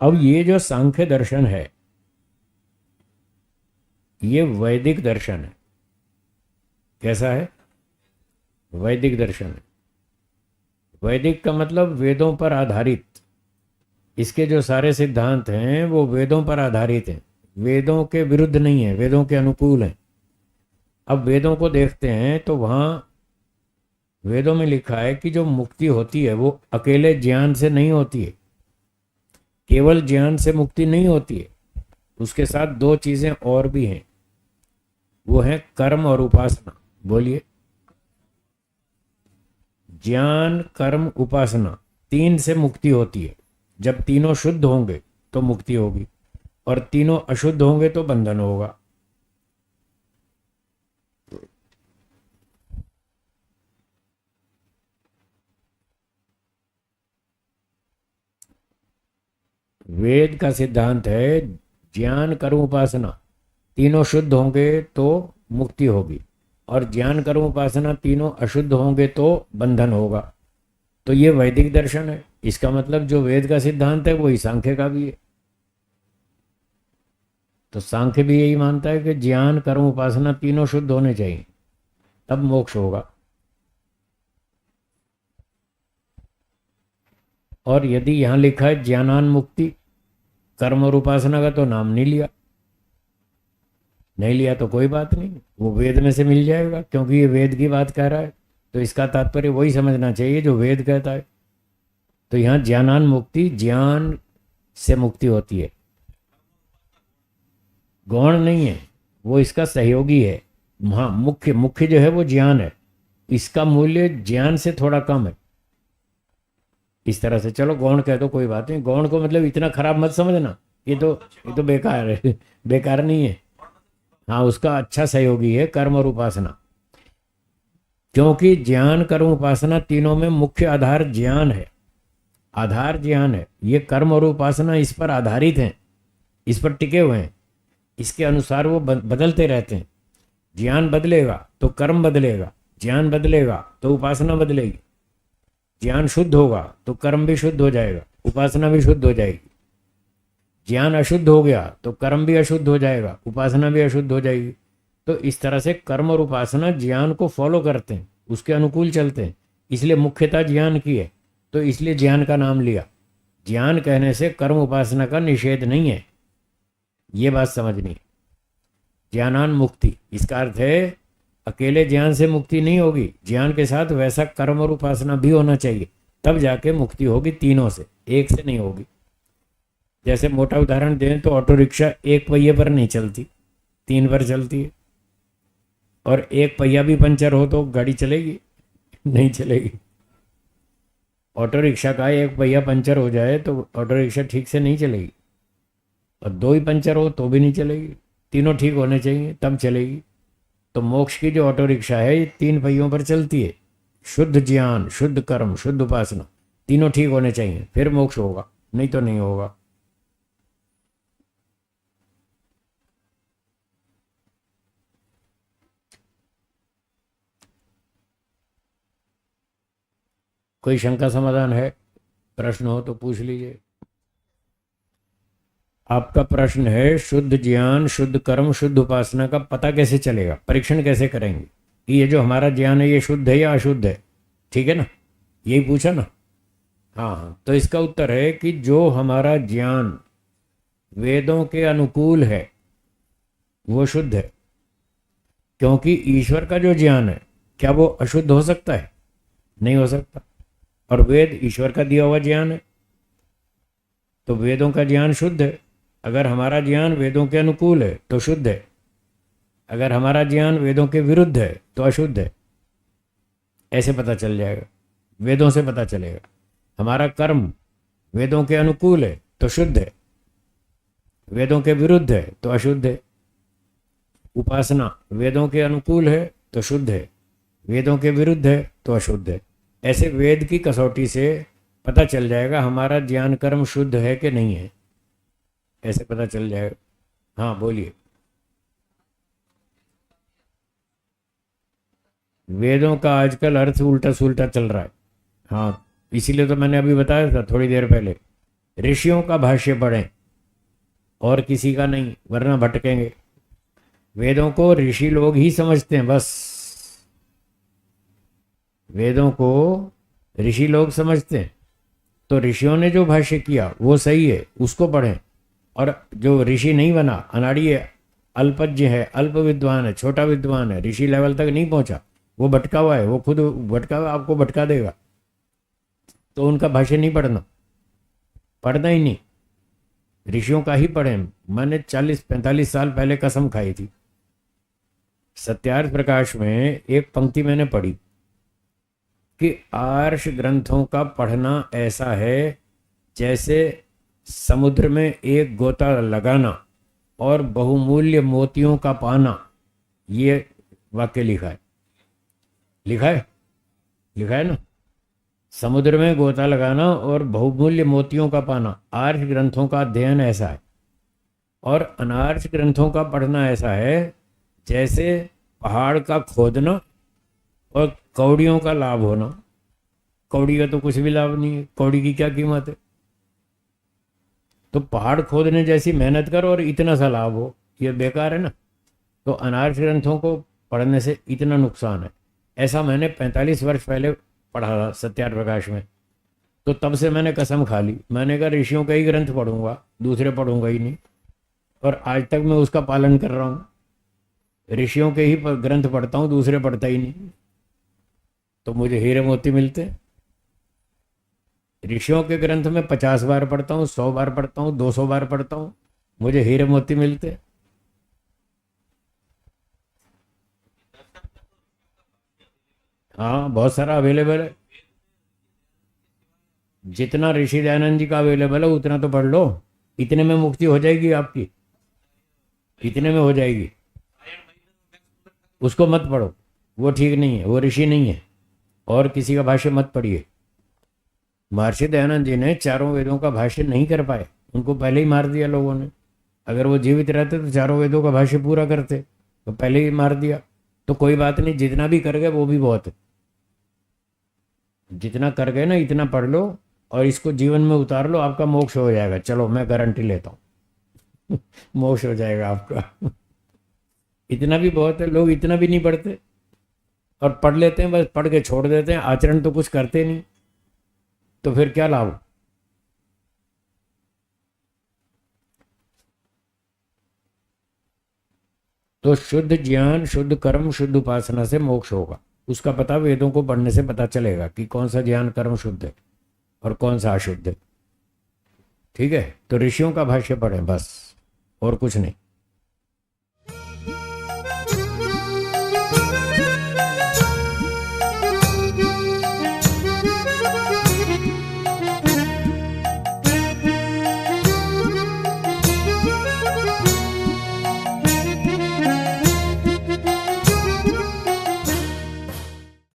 अब ये जो सांख्य दर्शन है ये वैदिक दर्शन है। कैसा है? वैदिक दर्शन है। वैदिक का मतलब वेदों पर आधारित। इसके जो सारे सिद्धांत हैं वो वेदों पर आधारित हैं, वेदों के विरुद्ध नहीं है, वेदों के अनुकूल हैं। अब वेदों को देखते हैं तो वहाँ वेदों में लिखा है कि जो मुक्ति होती है वो अकेले ज्ञान से नहीं होती है। केवल ज्ञान से मुक्ति नहीं होती है, उसके साथ दो चीजें और भी हैं, वो है कर्म और उपासना। बोलिए। ज्ञान, कर्म, उपासना, तीन से मुक्ति होती है। जब तीनों शुद्ध होंगे तो मुक्ति होगी, और तीनों अशुद्ध होंगे तो बंधन होगा। वेद का सिद्धांत है ज्ञान, कर्म, उपासना तीनों शुद्ध होंगे तो मुक्ति होगी, और ज्ञान, कर्म, उपासना तीनों अशुद्ध होंगे तो बंधन होगा। तो ये वैदिक दर्शन है। इसका मतलब जो वेद का सिद्धांत है वही सांख्य का भी है। तो सांख्य भी यही मानता है कि ज्ञान, कर्म, उपासना तीनों शुद्ध होने चाहिए, तब मोक्ष होगा। और यदि यहाँ लिखा है ज्ञानान मुक्ति, कर्म और उपासना का तो नाम नहीं लिया, नहीं लिया तो कोई बात नहीं, वो वेद में से मिल जाएगा, क्योंकि ये वेद की बात कह रहा है। तो इसका तात्पर्य वही समझना चाहिए जो वेद कहता है। तो यहाँ ज्ञानान मुक्ति, ज्ञान से मुक्ति होती है, गौण नहीं है, वो इसका सहयोगी है। हाँ, मुख्य मुख्य जो है वो ज्ञान है, इसका मूल्य ज्ञान से थोड़ा कम है। इस तरह से चलो गौण कह दो, कोई बात नहीं। गौण को मतलब इतना खराब मत समझना, ये तो बेकार है बेकार नहीं है। हाँ, उसका अच्छा सहयोगी है कर्म और उपासना, क्योंकि ज्ञान, कर्म, उपासना तीनों में मुख्य आधार ज्ञान है। आधार ज्ञान है, ये कर्म और उपासना इस पर आधारित हैं, इस पर टिके हुए हैं, इसके अनुसार वो बदलते रहते हैं। ज्ञान बदलेगा तो कर्म बदलेगा, ज्ञान बदलेगा तो उपासना बदलेगी। ज्ञान शुद्ध होगा तो कर्म भी शुद्ध हो जाएगा, उपासना भी शुद्ध हो जाएगी। ज्ञान अशुद्ध हो गया तो कर्म भी अशुद्ध हो जाएगा, उपासना भी अशुद्ध हो जाएगी। तो इस तरह से कर्म और उपासना ज्ञान को फॉलो करते हैं, उसके अनुकूल चलते हैं, इसलिए मुख्यता ज्ञान की है, तो इसलिए ज्ञान का नाम लिया। ज्ञान कहने से कर्म उपासना का निषेध नहीं है, ये बात समझनी। ज्ञानान मुक्ति, इसका अर्थ है अकेले ज्ञान से मुक्ति नहीं होगी, ज्ञान के साथ वैसा कर्म और उपासना भी होना चाहिए, तब जाके मुक्ति होगी। तीनों से, एक से नहीं होगी। जैसे मोटा उदाहरण दें तो ऑटो रिक्शा एक पहिए पर नहीं चलती, तीन पर चलती है। और एक पहिया भी पंचर हो तो गाड़ी चलेगी? नहीं चलेगी। ऑटो रिक्शा का एक पहिया पंचर हो जाए तो ऑटो रिक्शा ठीक से नहीं चलेगी, और दो ही पंचर हो तो भी नहीं चलेगी। तीनों ठीक होने चाहिए तब चलेगी। तो मोक्ष की जो ऑटो रिक्शा है ये तीन पहियों पर चलती है। शुद्ध ज्ञान, शुद्ध कर्म, शुद्ध उपासना तीनों ठीक होने चाहिए, फिर मोक्ष होगा, नहीं तो नहीं होगा। कोई शंका समाधान है? प्रश्न हो तो पूछ लीजिए। आपका प्रश्न है शुद्ध ज्ञान, शुद्ध कर्म, शुद्ध उपासना का पता कैसे चलेगा, परीक्षण कैसे करेंगे कि ये जो हमारा ज्ञान है ये शुद्ध है या अशुद्ध है? ठीक है ना, यही पूछा ना? हाँ हाँ, तो इसका उत्तर है कि जो हमारा ज्ञान वेदों के अनुकूल है वो शुद्ध है, क्योंकि ईश्वर का जो ज्ञान है क्या वो अशुद्ध हो सकता है? नहीं हो सकता। और वेद ईश्वर का दिया हुआ ज्ञान है, तो वेदों का ज्ञान शुद्ध है। अगर हमारा ज्ञान वेदों के अनुकूल है तो शुद्ध है, अगर हमारा ज्ञान वेदों के विरुद्ध है तो अशुद्ध है। ऐसे पता चल जाएगा, वेदों से पता चलेगा। हमारा कर्म वेदों के अनुकूल है तो शुद्ध है, वेदों के विरुद्ध है तो अशुद्ध है। उपासना वेदों के अनुकूल है तो शुद्ध है, वेदों के विरुद्ध है तो अशुद्ध है। ऐसे वेद की कसौटी से पता चल जाएगा हमारा ज्ञान कर्म शुद्ध है कि नहीं है, ऐसे पता चल जाएगा। हाँ बोलिए। वेदों का आजकल अर्थ उल्टा सुल्टा चल रहा है। हाँ, इसीलिए तो मैंने अभी बताया था थोड़ी देर पहले ऋषियों का भाष्य पढ़ें और किसी का नहीं, वरना भटकेंगे। वेदों को ऋषि लोग ही समझते हैं बस, वेदों को ऋषि लोग समझते हैं। तो ऋषियों ने जो भाष्य किया वो सही है, उसको पढ़ें। और जो ऋषि नहीं बना, अनाड़ी है, अल्पज्ञ है, अल्प विद्वान है, छोटा विद्वान है, ऋषि लेवल तक नहीं पहुंचा, वो भटका हुआ है, वो खुद भटका हुआ, आपको भटका देगा। तो उनका भाष्य नहीं पढ़ना, पढ़ना ही नहीं, ऋषियों का ही पढ़ें। मैंने 40-45 साल पहले कसम खाई थी। सत्यार्थ प्रकाश में एक पंक्ति मैंने पढ़ी कि आर्ष ग्रंथों का पढ़ना ऐसा है जैसे समुद्र में एक गोता लगाना और बहुमूल्य मोतियों का पाना। ये वाक्य लिखा है, लिखा है, लिखा है ना। समुद्र में गोता लगाना और बहुमूल्य मोतियों का पाना, आर्ष ग्रंथों का अध्ययन ऐसा है। और अनार्ष ग्रंथों का पढ़ना ऐसा है जैसे पहाड़ का खोदना और कौड़ियों का लाभ होना। कौड़ी का तो कुछ भी लाभ नहीं है, कौड़ी की क्या कीमत है। तो पहाड़ खोदने जैसी मेहनत करो और इतना सा लाभ हो, ये बेकार है ना। तो अनार्ष ग्रंथों को पढ़ने से इतना नुकसान है। ऐसा मैंने 45 वर्ष पहले पढ़ा था सत्यार्थ प्रकाश में। तो तब से मैंने कसम खा ली, मैंने कहा ऋषियों का ही ग्रंथ पढ़ूंगा, दूसरे पढ़ूंगा ही नहीं। और आज तक मैं उसका पालन कर रहा हूँ, ऋषियों के ही ग्रंथ पढ़ता हूँ, दूसरे पढ़ता ही नहीं। तो मुझे हीरे मोती मिलते। ऋषियों के ग्रंथ में 50 बार पढ़ता हूँ, 100 बार पढ़ता हूँ, 200 बार पढ़ता हूँ, मुझे हीरे मोती मिलते। हाँ, बहुत सारा अवेलेबल है। जितना ऋषि दयानंद जी का अवेलेबल है उतना तो पढ़ लो, इतने में मुक्ति हो जाएगी आपकी, इतने में हो जाएगी। उसको मत पढ़ो, वो ठीक नहीं है, वो ऋषि नहीं है। और किसी का भाष्य मत पढ़िए। महर्षि दयानंद जी ने चारों वेदों का भाष्य नहीं कर पाए, उनको पहले ही मार दिया लोगों ने। अगर वो जीवित रहते तो चारों वेदों का भाष्य पूरा करते, तो पहले ही मार दिया। तो कोई बात नहीं, जितना भी कर गए वो भी बहुत है। जितना कर गए ना इतना पढ़ लो और इसको जीवन में उतार लो, आपका मोक्ष हो जाएगा। चलो मैं गारंटी लेता हूँ मोक्ष हो जाएगा आपका इतना भी बहुत है। लोग इतना भी नहीं पढ़ते और पढ़ लेते हैं, बस पढ़ के छोड़ देते हैं, आचरण तो कुछ करते नहीं। तो फिर क्या लाभ। तो शुद्ध ज्ञान, शुद्ध कर्म, शुद्ध उपासना से मोक्ष होगा। उसका पता वेदों को पढ़ने से पता चलेगा कि कौन सा ज्ञान कर्म शुद्ध है और कौन सा अशुद्ध है। ठीक है, तो ऋषियों का भाष्य पढ़ें बस, और कुछ नहीं।